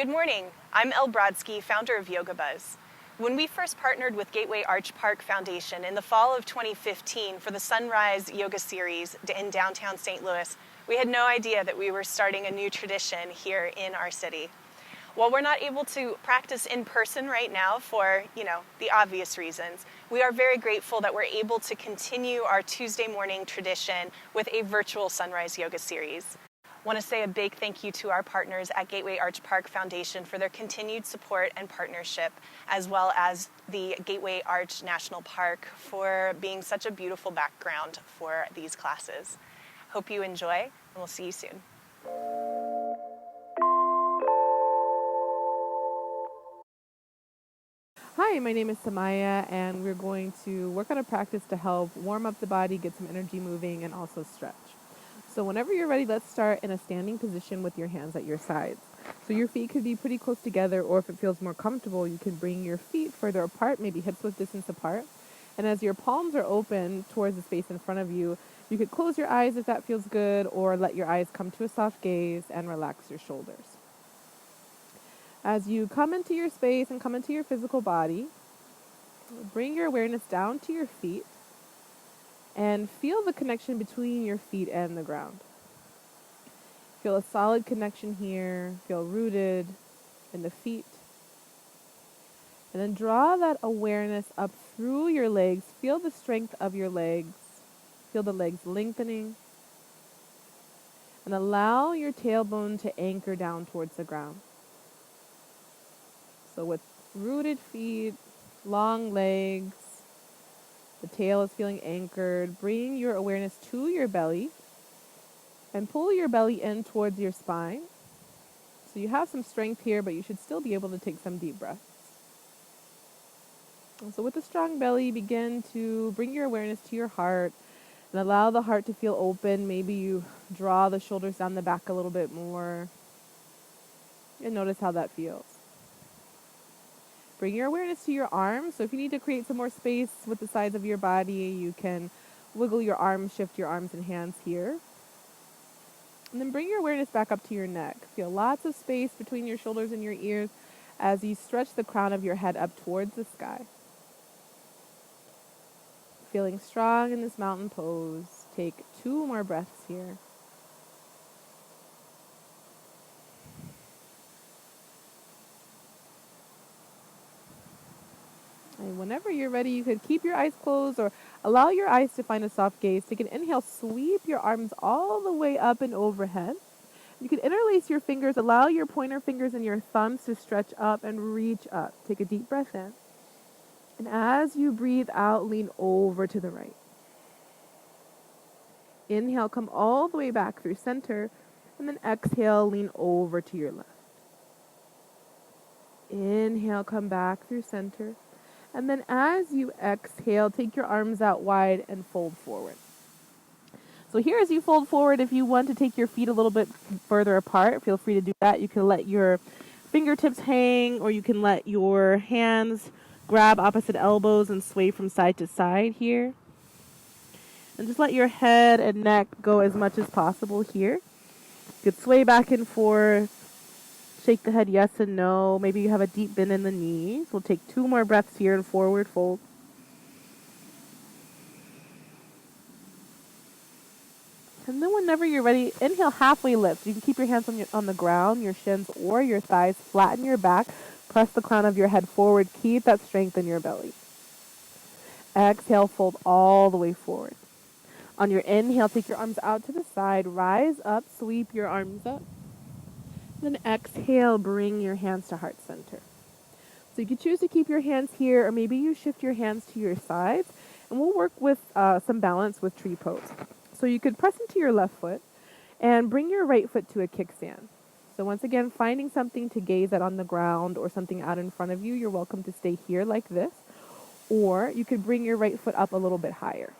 Good morning. I'm Elle Brodsky, founder of Yoga Buzz. When we first partnered with Gateway Arch Park Foundation in the fall of 2015 for the Sunrise Yoga Series in downtown St. Louis, we had no idea that we were starting a new tradition here in our city. While we're not able to practice in person right now for, the obvious reasons, we are very grateful that we're able to continue our Tuesday morning tradition with a virtual Sunrise Yoga Series. I want to say a big thank you to our partners at Gateway Arch Park Foundation for their continued support and partnership, as well as the Gateway Arch National Park for being such a beautiful background for these classes. Hope you enjoy, and we'll see you soon. Hi, my name is Simiya, and we're going to work on a practice to help warm up the body, get some energy moving, and also stretch. So whenever you're ready, let's start in a standing position with your hands at your sides. So your feet could be pretty close together, or if it feels more comfortable, you can bring your feet further apart, maybe hips width distance apart. And as your palms are open towards the space in front of you, you could close your eyes if that feels good, or let your eyes come to a soft gaze and relax your shoulders. As you come into your space and come into your physical body, bring your awareness down to your feet and feel the connection between your feet and the ground. Feel a solid connection here, feel rooted in the feet. And then draw that awareness up through your legs. Feel the strength of your legs. Feel the legs lengthening. And allow your tailbone to anchor down towards the ground. So with rooted feet, long legs, the tail is feeling anchored. Bring your awareness to your belly and pull your belly in towards your spine. So you have some strength here, but you should still be able to take some deep breaths. And so with a strong belly, begin to bring your awareness to your heart and allow the heart to feel open. Maybe you draw the shoulders down the back a little bit more and notice how that feels. Bring your awareness to your arms. So if you need to create some more space with the sides of your body, you can wiggle your arms, shift your arms and hands here. And then bring your awareness back up to your neck. Feel lots of space between your shoulders and your ears as you stretch the crown of your head up towards the sky. Feeling strong in this mountain pose. Take 2 more breaths here. And whenever you're ready, you could keep your eyes closed or allow your eyes to find a soft gaze. Take an inhale, sweep your arms all the way up and overhead. You can interlace your fingers, allow your pointer fingers and your thumbs to stretch up and reach up. Take a deep breath in. And as you breathe out, lean over to the right. Inhale, come all the way back through center, and then exhale, lean over to your left. Inhale, come back through center. And then as you exhale, take your arms out wide and fold forward. So here as you fold forward, if you want to take your feet a little bit further apart, feel free to do that. You can let your fingertips hang, or you can let your hands grab opposite elbows and sway from side to side here. And just let your head and neck go as much as possible here. You could sway back and forth. Shake the head yes and no. Maybe you have a deep bend in the knees. We'll take 2 more breaths here and forward fold. And then whenever you're ready, inhale, halfway lift. You can keep your hands on the ground, your shins or your thighs. Flatten your back. Press the crown of your head forward. Keep that strength in your belly. Exhale, fold all the way forward. On your inhale, take your arms out to the side. Rise up, sweep your arms up. Then exhale, bring your hands to heart center. So you can choose to keep your hands here, or maybe you shift your hands to your sides. And we'll work with some balance with tree pose. So you could press into your left foot and bring your right foot to a kickstand. So once again, finding something to gaze at on the ground or something out in front of you, you're welcome to stay here like this. Or you could bring your right foot up a little bit higher.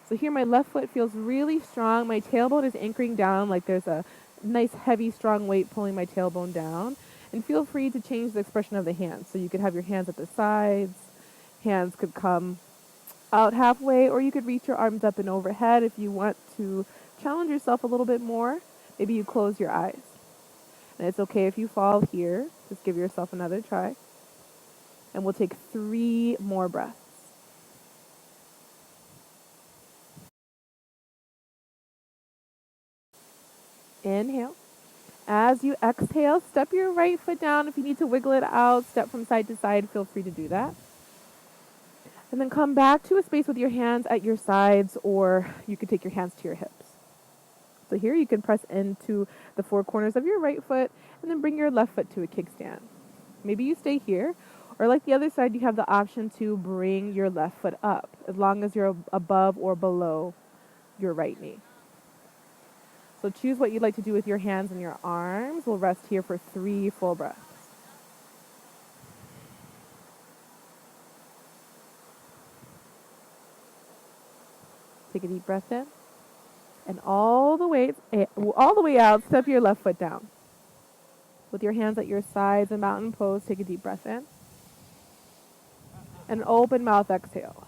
So here my left foot feels really strong. My tailbone is anchoring down like there's a nice heavy strong weight pulling my tailbone down. And feel free to change the expression of the hands. So you could have your hands at the sides. Hands could come out halfway, or you could reach your arms up and overhead if you want to challenge yourself a little bit more. Maybe you close your eyes. And it's okay if you fall here. Just give yourself another try. And we'll take 3 more breaths. Inhale. As you exhale, step your right foot down. If you need to wiggle it out, step from side to side, feel free to do that. And then come back to a space with your hands at your sides, or you could take your hands to your hips. So here you can press into the 4 corners of your right foot and then bring your left foot to a kickstand. Maybe you stay here, or like the other side, you have the option to bring your left foot up, as long as you're above or below your right knee. So choose what you'd like to do with your hands and your arms. We'll rest here for 3 full breaths. Take a deep breath in. And all the way out, step your left foot down. With your hands at your sides and mountain pose, take a deep breath in. And open mouth exhale.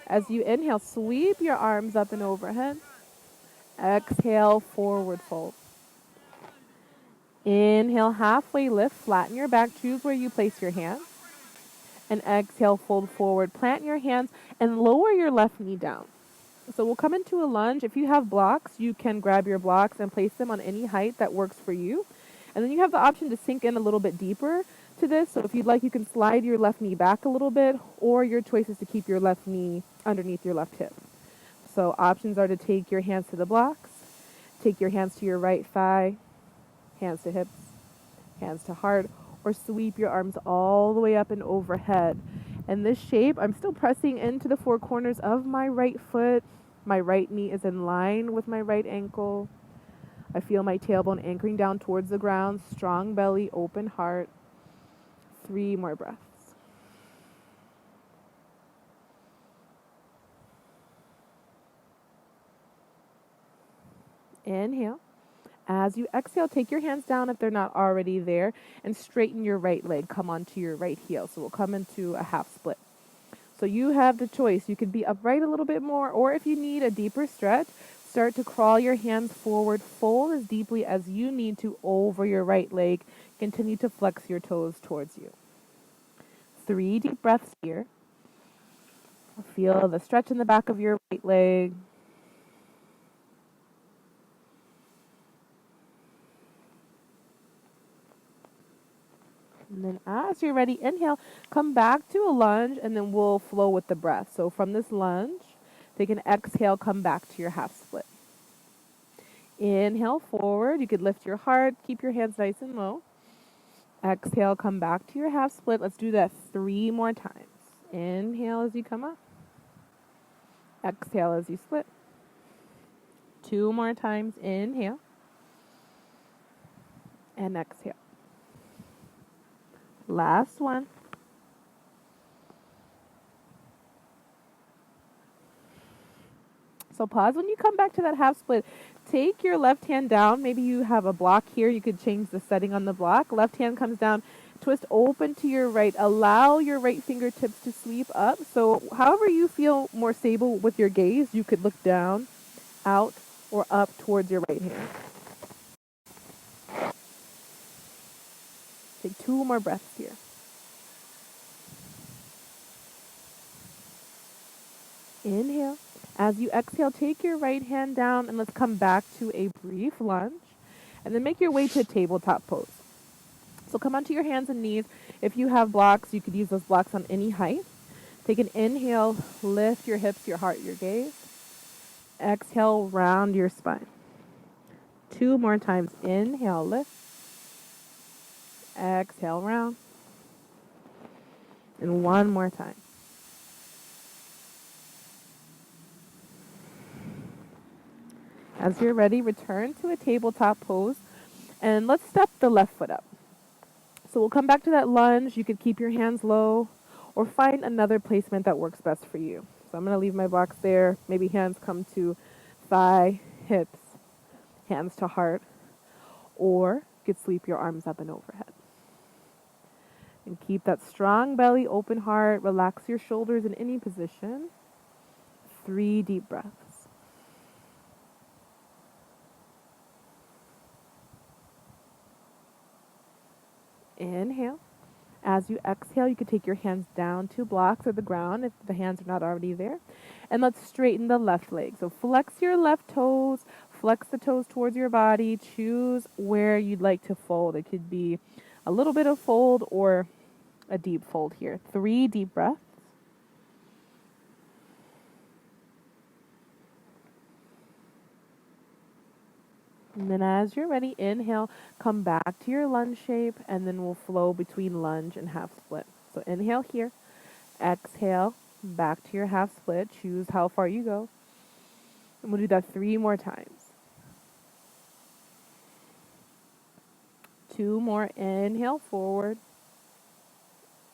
As you inhale, sweep your arms up and overhead. Exhale, forward fold. Inhale, halfway lift, flatten your back, choose where you place your hands. And exhale, fold forward, plant your hands, and lower your left knee down. So we'll come into a lunge. If you have blocks, you can grab your blocks and place them on any height that works for you. And then you have the option to sink in a little bit deeper to this. So if you'd like, you can slide your left knee back a little bit, or your choice is to keep your left knee underneath your left hip. So options are to take your hands to the blocks, take your hands to your right thigh, hands to hips, hands to heart, or sweep your arms all the way up and overhead. In this shape, I'm still pressing into the 4 corners of my right foot. My right knee is in line with my right ankle. I feel my tailbone anchoring down towards the ground. Strong belly, open heart. 3 more breaths. Inhale. As you exhale, take your hands down if they're not already there, and straighten your right leg. Come onto your right heel. So we'll come into a half split. So you have the choice. You could be upright a little bit more, or if you need a deeper stretch, start to crawl your hands forward, fold as deeply as you need to over your right leg. Continue to flex your toes towards you. 3 deep breaths here. Feel the stretch in the back of your right leg. And then as you're ready, inhale, come back to a lunge, and then we'll flow with the breath. So from this lunge, take an exhale, come back to your half split. Inhale forward. You could lift your heart, keep your hands nice and low. Exhale, come back to your half split. Let's do that 3 more times. Inhale as you come up. Exhale as you split. 2 more times. Inhale. And exhale. Last one. So pause when you come back to that half split. Take your left hand down. Maybe you have a block here. You could change the setting on the block. Left hand comes down. Twist open to your right. Allow your right fingertips to sweep up. So however you feel more stable with your gaze, you could look down, out, or up towards your right hand. Take 2 more breaths here. Inhale. As you exhale, take your right hand down, and let's come back to a brief lunge. And then make your way to a tabletop pose. So come onto your hands and knees. If you have blocks, you could use those blocks on any height. Take an inhale, lift your hips, your heart, your gaze. Exhale, round your spine. 2 more times. Inhale, lift. Exhale, round. And 1 more time. As you're ready, return to a tabletop pose. And let's step the left foot up. So we'll come back to that lunge. You could keep your hands low or find another placement that works best for you. So I'm going to leave my blocks there. Maybe hands come to thigh, hips, hands to heart. Or you could sweep your arms up and overhead. And keep that strong belly, open heart. Relax your shoulders in any position. 3 deep breaths. Inhale. As you exhale, you can take your hands down to blocks or the ground if the hands are not already there. And let's straighten the left leg. So flex your left toes, flex the toes towards your body. Choose where you'd like to fold. It could be a little bit of fold or a deep fold here. 3 deep breaths. And then as you're ready, inhale, come back to your lunge shape, and then we'll flow between lunge and half split. So inhale here, exhale, back to your half split. Choose how far you go. And we'll do that 3 more times. 2 more, inhale forward,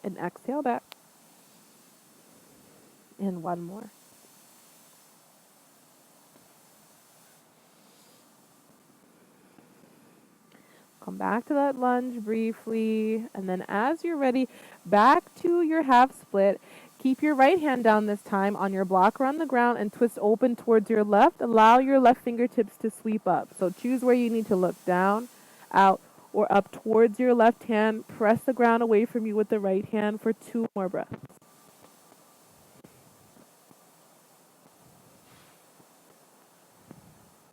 and exhale back. And 1 more. Come back to that lunge briefly, and then as you're ready, back to your half split. Keep your right hand down this time on your block or on the ground and twist open towards your left. Allow your left fingertips to sweep up. So choose where you need to look, down, out, or up towards your left hand. Press the ground away from you with the right hand for 2 more breaths.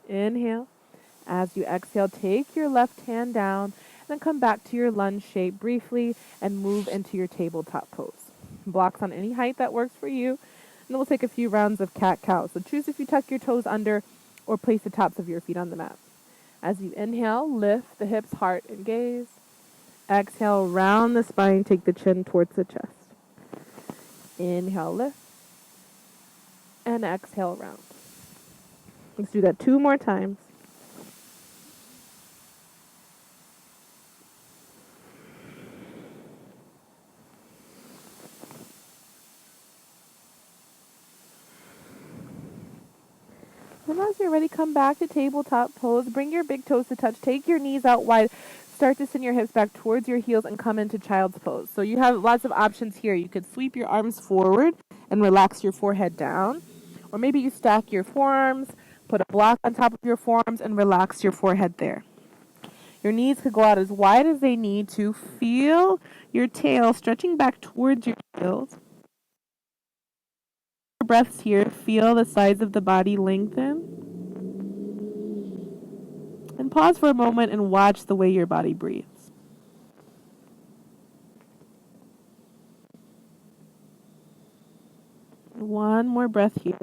Inhale. As you exhale, take your left hand down, then come back to your lunge shape briefly and move into your tabletop pose. Blocks on any height that works for you. And then we'll take a few rounds of cat-cow. So choose if you tuck your toes under or place the tops of your feet on the mat. As you inhale, lift the hips, heart, and gaze. Exhale, round the spine, take the chin towards the chest. Inhale, lift. And exhale, round. Let's do that 2 more times. And as you're ready, come back to tabletop pose. Bring your big toes to touch. Take your knees out wide. Start to send your hips back towards your heels and come into child's pose. So you have lots of options here. You could sweep your arms forward and relax your forehead down. Or maybe you stack your forearms, put a block on top of your forearms, and relax your forehead there. Your knees could go out as wide as they need to. Feel your tail stretching back towards your heels. Breaths here. Feel the sides of the body lengthen. And pause for a moment and watch the way your body breathes. One more breath here.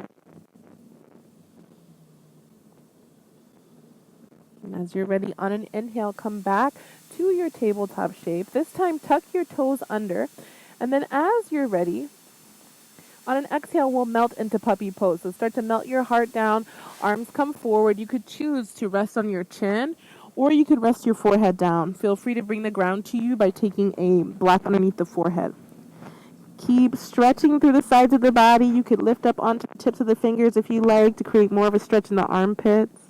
And as you're ready, on an inhale, come back to your tabletop shape. This time, tuck your toes under. And then as you're ready, on an exhale, we'll melt into puppy pose. So start to melt your heart down. Arms come forward. You could choose to rest on your chin, or you could rest your forehead down. Feel free to bring the ground to you by taking a block underneath the forehead. Keep stretching through the sides of the body. You could lift up onto the tips of the fingers if you like to create more of a stretch in the armpits.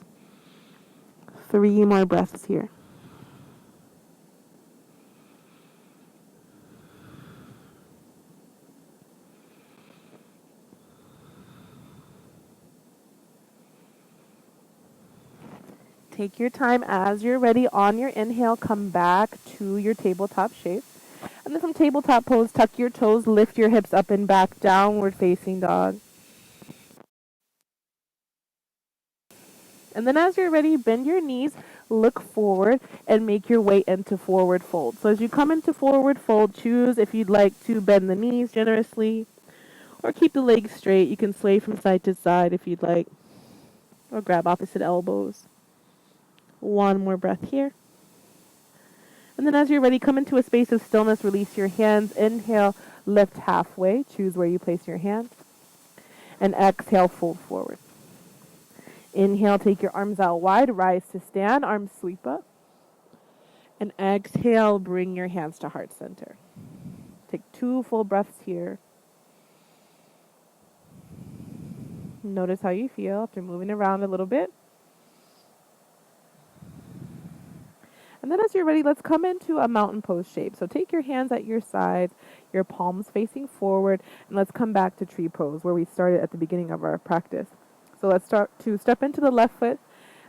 3 more breaths here. Take your time as you're ready. On your inhale, come back to your tabletop shape. And then from tabletop pose, tuck your toes, lift your hips up and back, downward facing dog. And then as you're ready, bend your knees, look forward, and make your way into forward fold. So as you come into forward fold, choose if you'd like to bend the knees generously or keep the legs straight. You can sway from side to side if you'd like, or grab opposite elbows. 1 more breath here. And then as you're ready, come into a space of stillness, release your hands. Inhale, lift halfway. Choose where you place your hands. And exhale, fold forward. Inhale, take your arms out wide, rise to stand, arms sweep up. And exhale, bring your hands to heart center. Take 2 full breaths here. Notice how you feel after moving around a little bit. And then as you're ready, let's come into a mountain pose shape. So take your hands at your sides, your palms facing forward, and let's come back to tree pose where we started at the beginning of our practice. So let's start to step into the left foot,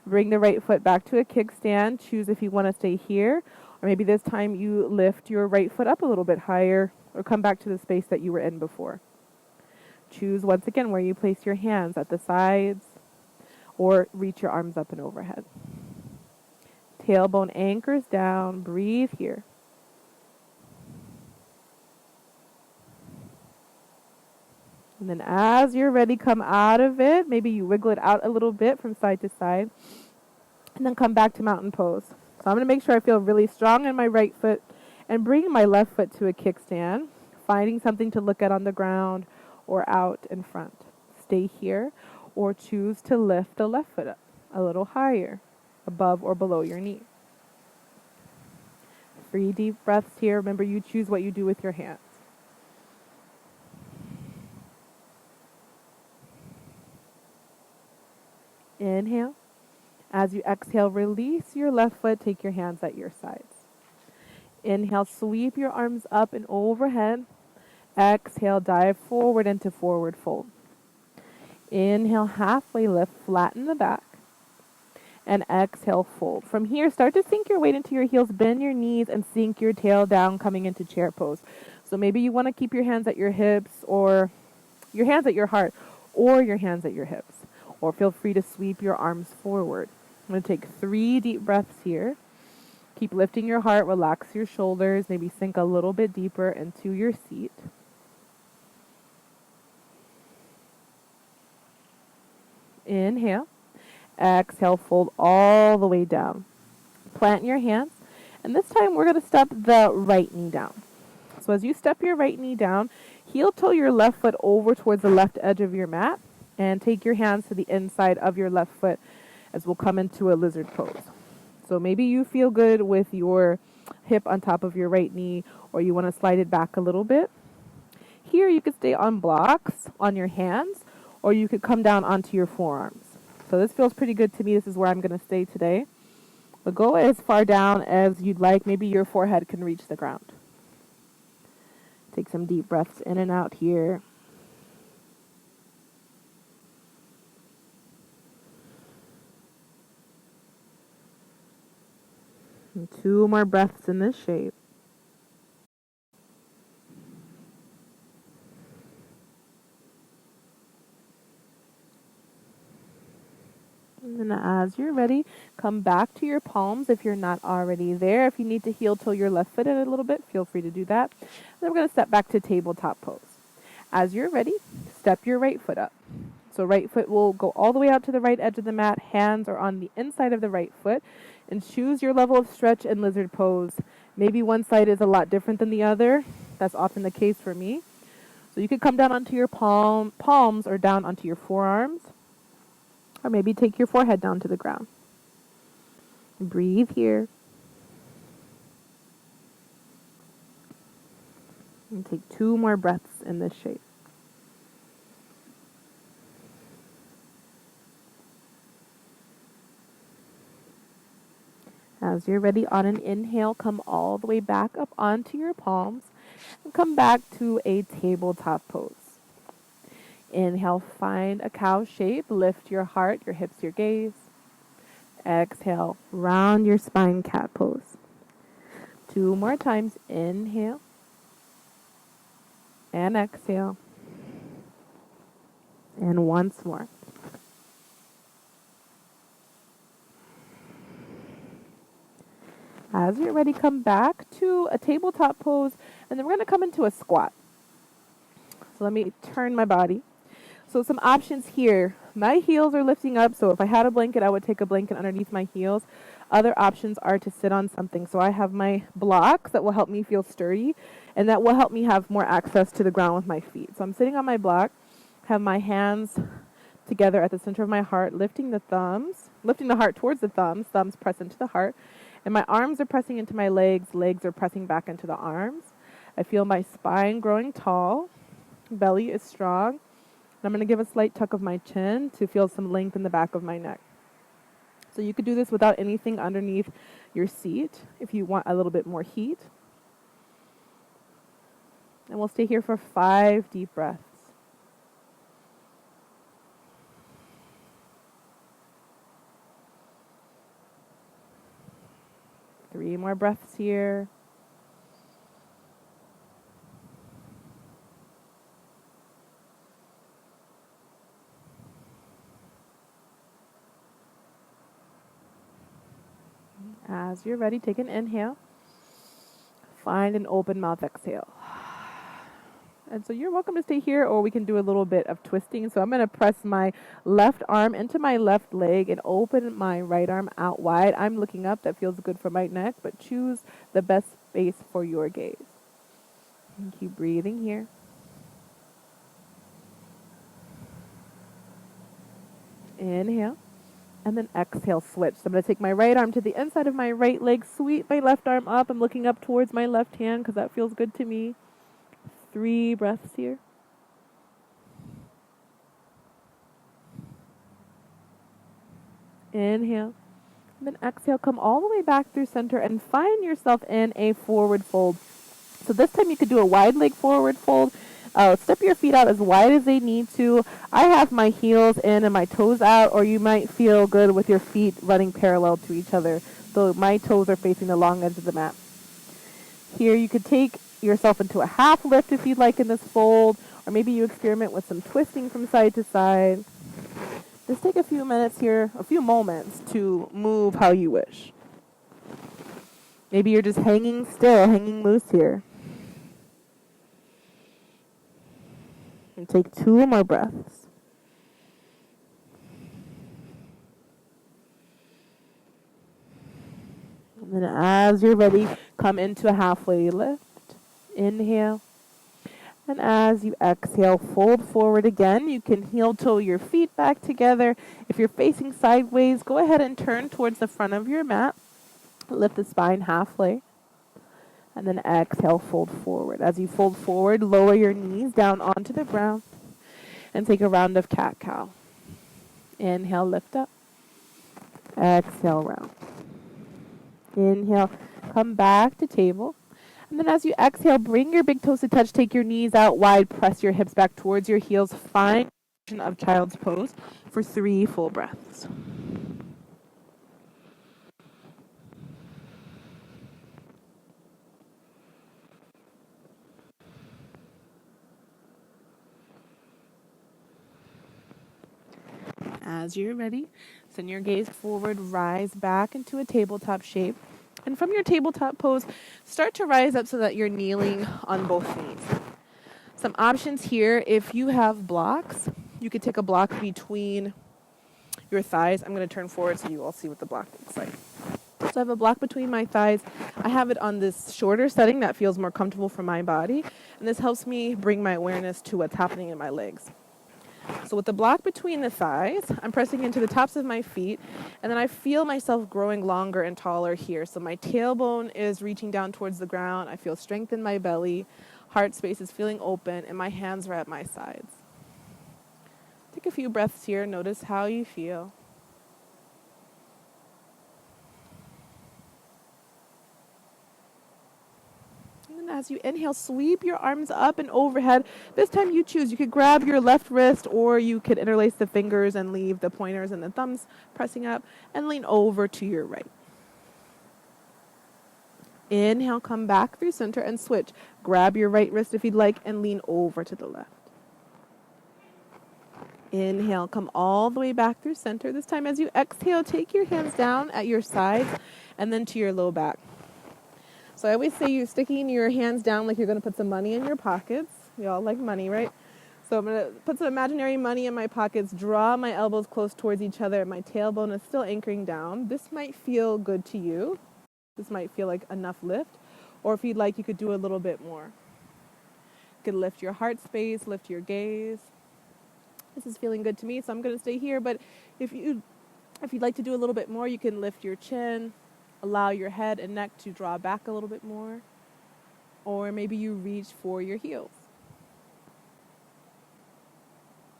bring the right foot back to a kickstand. Choose if you want to stay here Or maybe this time you lift your right foot up a little bit higher or come back to the space that you were in before. Choose once again where you place your hands, at the sides, or reach your arms up and overhead. Tailbone anchors down. Breathe here. And then as you're ready, come out of it. Maybe you wiggle it out a little bit from side to side. And then come back to mountain pose. So I'm going to make sure I feel really strong in my right foot and bring my left foot to a kickstand, finding something to look at on the ground or out in front. Stay here or choose to lift the left foot up a little higher, above or below your knee. 3 deep breaths here. Remember, you choose what you do with your hands. Inhale. As you exhale, release your left foot. Take your hands at your sides. Inhale, sweep your arms up and overhead. Exhale, dive forward into forward fold. Inhale, halfway lift, flatten the back. And exhale, fold. From here, start to sink your weight into your heels, bend your knees, and sink your tail down, coming into chair pose. So maybe you want to keep your hands at your hips, or your hands at your heart, or your hands at your hips. Or feel free to sweep your arms forward. I'm going to take 3 deep breaths here. Keep lifting your heart, relax your shoulders, maybe sink a little bit deeper into your seat. Inhale. Exhale, fold all the way down. Plant your hands, and this time we're going to step the right knee down. So as you step your right knee down, heel toe your left foot over towards the left edge of your mat, and take your hands to the inside of your left foot as we'll come into a lizard pose. So maybe you feel good with your hip on top of your right knee, or you want to slide it back a little bit. Here you could stay on blocks on your hands, or you could come down onto your forearms. So this feels pretty good to me. This is where I'm going to stay today. But go as far down as you'd like. Maybe your forehead can reach the ground. Take some deep breaths in and out here. And 2 more breaths in this shape. And then as you're ready, come back to your palms if you're not already there. If you need to heel toe your left foot in a little bit, feel free to do that. And then we're going to step back to tabletop pose. As you're ready, step your right foot up. So right foot will go all the way out to the right edge of the mat. Hands are on the inside of the right foot. And choose your level of stretch in lizard pose. Maybe one side is a lot different than the other. That's often the case for me. So you could come down onto your palms or down onto your forearms. Or maybe take your forehead down to the ground. Breathe here. And take 2 more breaths in this shape. As you're ready, on an inhale, come all the way back up onto your palms and come back to a tabletop pose. Inhale, find a cow shape, lift your heart, your hips, your gaze. Exhale, round your spine, cat pose. 2 more times, inhale and exhale. And once more. As you're ready, come back to a tabletop pose, and then we're going to come into a squat. So let me turn my body. So some options here. My heels are lifting up, so if I had a blanket, I would take a blanket underneath my heels. Other options are to sit on something. So I have my blocks that will help me feel sturdy, and that will help me have more access to the ground with my feet. So I'm sitting on my block, have my hands together at the center of my heart, lifting the heart towards the thumbs press into the heart, and my arms are pressing into my legs are pressing back into the arms. I feel my spine growing tall, belly is strong. I'm going to give a slight tuck of my chin to feel some length in the back of my neck. So you could do this without anything underneath your seat if you want a little bit more heat. And we'll stay here for 5 deep breaths. 3 3 more breaths here. As you're ready, take an inhale. Find an open mouth exhale. And so you're welcome to stay here, or we can do a little bit of twisting. So I'm going to press my left arm into my left leg and open my right arm out wide. I'm looking up. That feels good for my neck, but choose the best space for your gaze. And keep breathing here. Inhale. And then exhale, switch. So I'm going to take my right arm to the inside of my right leg, sweep my left arm up. I'm looking up towards my left hand because that feels good to me. 3 breaths here. Inhale. And then exhale, come all the way back through center and find yourself in a forward fold. So this time you could do a wide leg forward fold. Step your feet out as wide as they need to. I have my heels in and my toes out, or you might feel good with your feet running parallel to each other. So my toes are facing the long edge of the mat. Here you could take yourself into a half lift if you'd like in this fold, or maybe you experiment with some twisting from side to side. Just take a few minutes here, a few moments to move how you wish. Maybe you're just hanging still, hanging loose here. And take 2 more breaths. And then as you're ready, come into a halfway lift. Inhale. And as you exhale, fold forward again. You can heel toe your feet back together. If you're facing sideways, go ahead and turn towards the front of your mat. Lift the spine halfway. And then exhale, fold forward. As you fold forward, lower your knees down onto the ground. And take a round of cat-cow. Inhale, lift up. Exhale, round. Inhale, come back to table. And then as you exhale, bring your big toes to touch. Take your knees out wide. Press your hips back towards your heels. Find a position of child's pose for 3 full breaths. As you're ready, send your gaze forward, rise back into a tabletop shape. And from your tabletop pose, start to rise up so that you're kneeling on both knees. Some options here, if you have blocks, you could take a block between your thighs. I'm going to turn forward so you all see what the block looks like. So I have a block between my thighs. I have it on this shorter setting that feels more comfortable for my body. And this helps me bring my awareness to what's happening in my legs. So with the block between the thighs, I'm pressing into the tops of my feet, and then I feel myself growing longer and taller here. So my tailbone is reaching down towards the ground. I feel strength in my belly. Heart space is feeling open, and my hands are at my sides. Take a few breaths here. Notice how you feel. And as you inhale, sweep your arms up and overhead. This time you choose. You could grab your left wrist, or you could interlace the fingers and leave the pointers and the thumbs pressing up, and lean over to your right. Inhale, come back through center and switch. Grab your right wrist if you'd like and lean over to the left. Inhale, come all the way back through center. This time as you exhale, take your hands down at your sides and then to your low back. So I always say you're sticking your hands down like you're going to put some money in your pockets. We all like money, right? So I'm going to put some imaginary money in my pockets, draw my elbows close towards each other. My tailbone is still anchoring down. This might feel good to you. This might feel like enough lift. Or if you'd like, you could do a little bit more. You could lift your heart space, lift your gaze. This is feeling good to me, so I'm going to stay here. But if you'd like to do a little bit more, you can lift your chin. Allow your head and neck to draw back a little bit more. Or maybe you reach for your heels.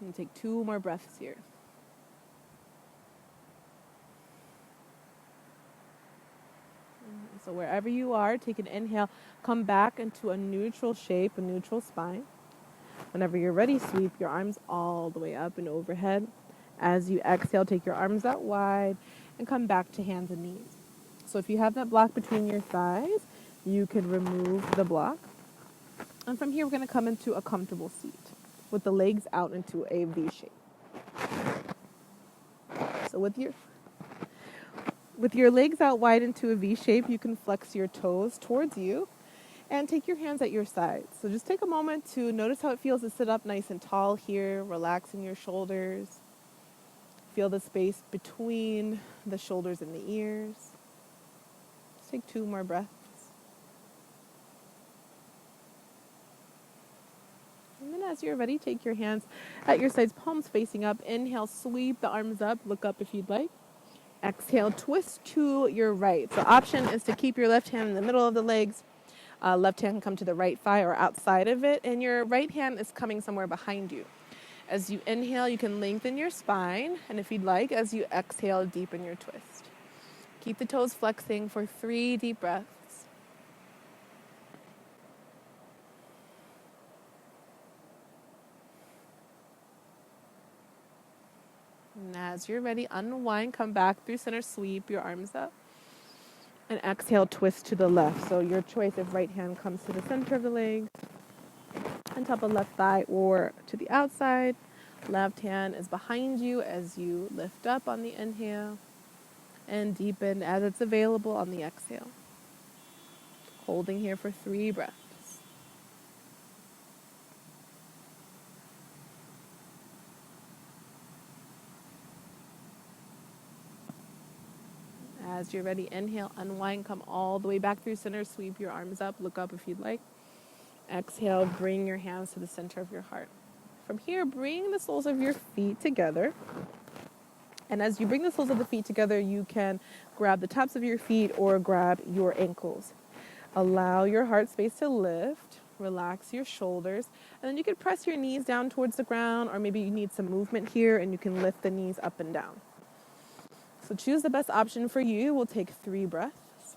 And take 2 more breaths here. So wherever you are, take an inhale. Come back into a neutral shape, a neutral spine. Whenever you're ready, sweep your arms all the way up and overhead. As you exhale, take your arms out wide and come back to hands and knees. So if you have that block between your thighs, you can remove the block. And from here, we're going to come into a comfortable seat with the legs out into a V shape. So with your legs out wide into a V shape, you can flex your toes towards you and take your hands at your sides. So just take a moment to notice how it feels to sit up nice and tall here, relaxing your shoulders. Feel the space between the shoulders and the ears. Just take 2 more breaths. And then as you're ready, take your hands at your sides, palms facing up. Inhale, sweep the arms up. Look up if you'd like. Exhale, twist to your right. So option is to keep your left hand in the middle of the legs. Left hand can come to the right thigh or outside of it. And your right hand is coming somewhere behind you. As you inhale, you can lengthen your spine. And if you'd like, as you exhale, deepen your twist. Keep the toes flexing for 3 deep breaths. And as you're ready, unwind, come back through center, sweep your arms up. And exhale, twist to the left. So your choice if right hand comes to the center of the legs, on top of left thigh, or to the outside. Left hand is behind you as you lift up on the inhale and deepen as it's available on the exhale. Holding here for 3 breaths. As you're ready, inhale, unwind, come all the way back through center, sweep your arms up, look up if you'd like. Exhale, bring your hands to the center of your heart. From here, bring the soles of your feet together. And as you bring the soles of the feet together, you can grab the tops of your feet or grab your ankles. Allow your heart space to lift. Relax your shoulders. And then you can press your knees down towards the ground, or maybe you need some movement here and you can lift the knees up and down. So choose the best option for you. We'll take 3 breaths.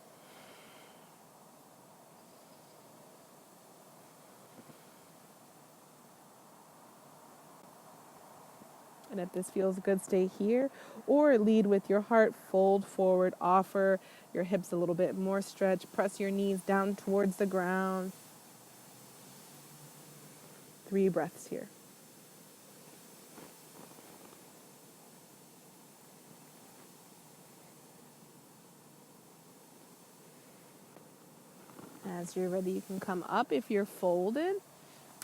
And if this feels good, stay here or lead with your heart. Fold forward, offer your hips a little bit more stretch. Press your knees down towards the ground. 3 breaths here. As you're ready, you can come up if you're folded.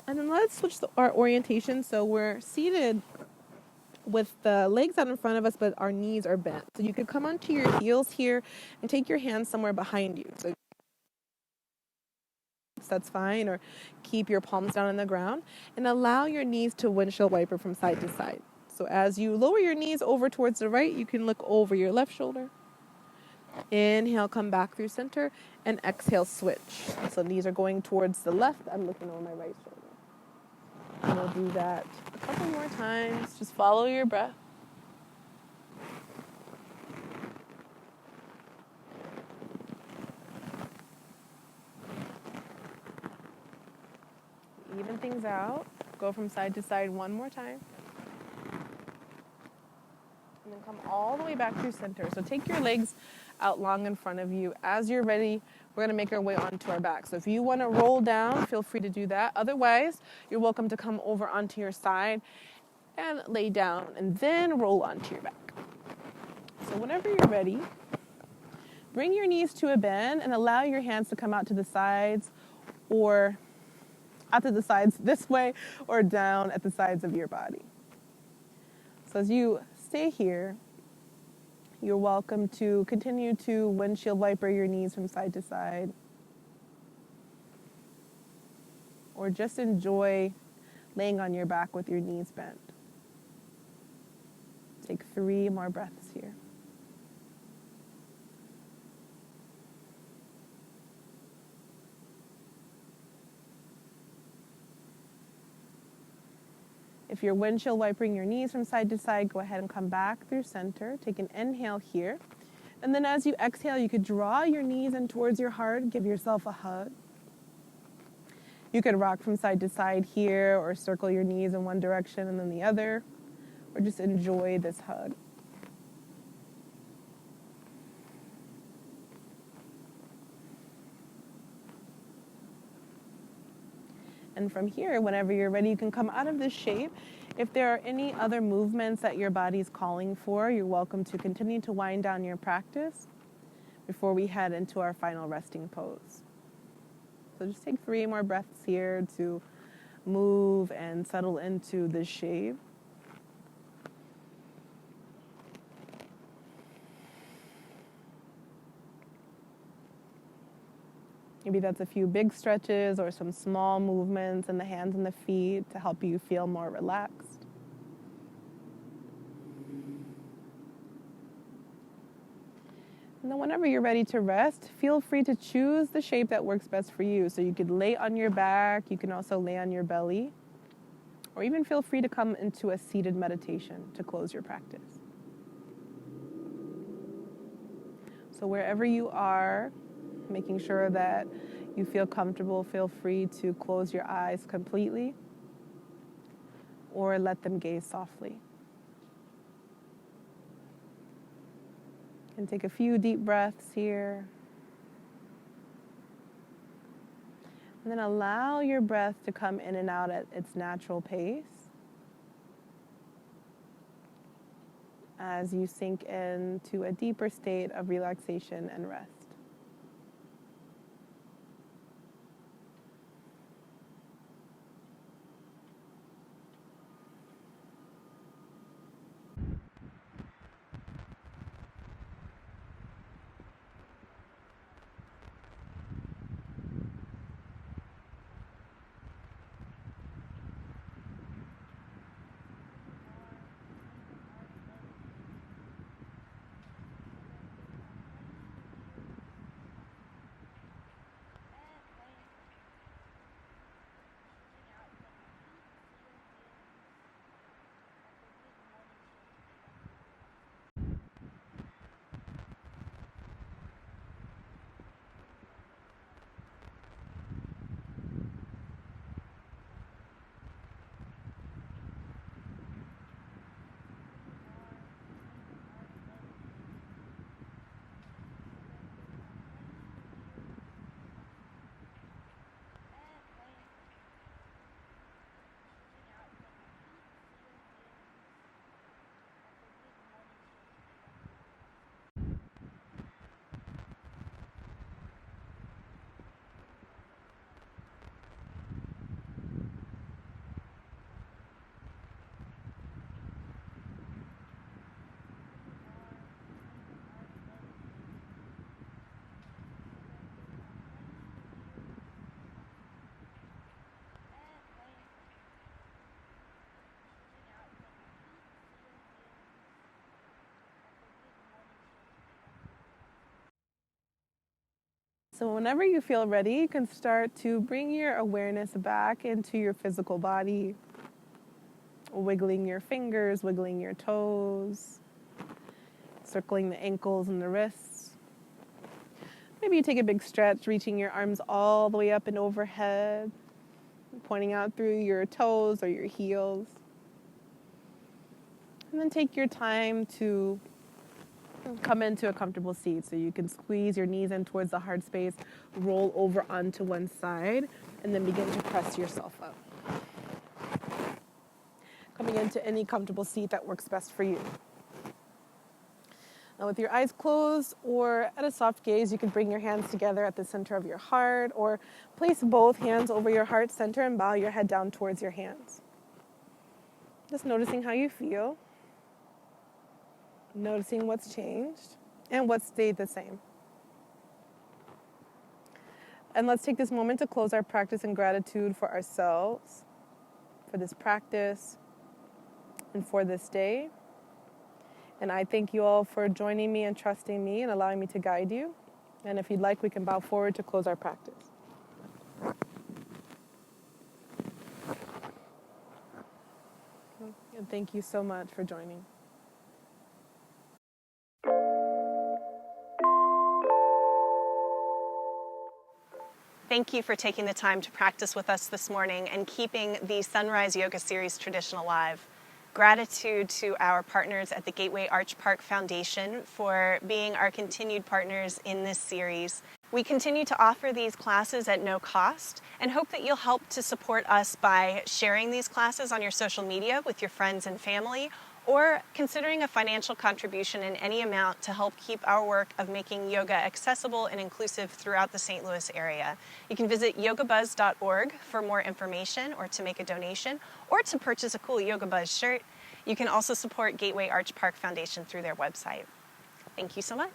And then let's switch our orientation. So we're seated with the legs out in front of us, but our knees are bent. So you could come onto your heels here and take your hands somewhere behind you. So that's fine, or keep your palms down on the ground and allow your knees to windshield wiper from side to side. So as you lower your knees over towards the right, you can look over your left shoulder. Inhale, come back through center, and exhale, switch. So knees are going towards the left. I'm looking over my right shoulder. And we'll do that a couple more times. Just follow your breath. Even things out. Go from side to side one more time. And then come all the way back through center. So take your legs out long in front of you. As you're ready, we're going to make our way onto our back. So if you want to roll down, feel free to do that. Otherwise, you're welcome to come over onto your side and lay down and then roll onto your back. So whenever you're ready, bring your knees to a bend and allow your hands to come out to the sides, or out to the sides this way, or down at the sides of your body. So as you stay here, you're welcome to continue to windshield wiper your knees from side to side, or just enjoy laying on your back with your knees bent. Take 3 more breaths here. If you're windshield wipering your knees from side to side, go ahead and come back through center. Take an inhale here. And then as you exhale, you could draw your knees in towards your heart. Give yourself a hug. You could rock from side to side here, or circle your knees in one direction and then the other, or just enjoy this hug. And from here, whenever you're ready, you can come out of this shape. If there are any other movements that your body's calling for, you're welcome to continue to wind down your practice before we head into our final resting pose. So just take 3 more breaths here to move and settle into this shape. Maybe that's a few big stretches or some small movements in the hands and the feet to help you feel more relaxed. And then whenever you're ready to rest, feel free to choose the shape that works best for you. So you could lay on your back, you can also lay on your belly, or even feel free to come into a seated meditation to close your practice. So wherever you are, making sure that you feel comfortable, feel free to close your eyes completely or let them gaze softly. And take a few deep breaths here. And then allow your breath to come in and out at its natural pace as you sink into a deeper state of relaxation and rest. So whenever you feel ready, you can start to bring your awareness back into your physical body, wiggling your fingers, wiggling your toes, circling the ankles and the wrists. Maybe you take a big stretch, reaching your arms all the way up and overhead, pointing out through your toes or your heels. And then take your time to come into a comfortable seat so you can squeeze your knees in towards the hard space, roll over onto one side, and then begin to press yourself up. Coming into any comfortable seat that works best for you. Now with your eyes closed or at a soft gaze, you can bring your hands together at the center of your heart or place both hands over your heart center and bow your head down towards your hands. Just noticing how you feel. Noticing what's changed and what stayed the same. And let's take this moment to close our practice in gratitude for ourselves, for this practice, and for this day. And I thank you all for joining me and trusting me and allowing me to guide you. And if you'd like, we can bow forward to close our practice. And thank you so much for joining. Thank you for taking the time to practice with us this morning and keeping the Sunrise Yoga Series tradition alive. Gratitude to our partners at the Gateway Arch Park Foundation for being our continued partners in this series. We continue to offer these classes at no cost and hope that you'll help to support us by sharing these classes on your social media with your friends and family, or considering a financial contribution in any amount to help keep our work of making yoga accessible and inclusive throughout the St. Louis area. You can visit yogabuzz.org for more information, or to make a donation, or to purchase a cool Yoga Buzz shirt. You can also support Gateway Arch Park Foundation through their website. Thank you so much.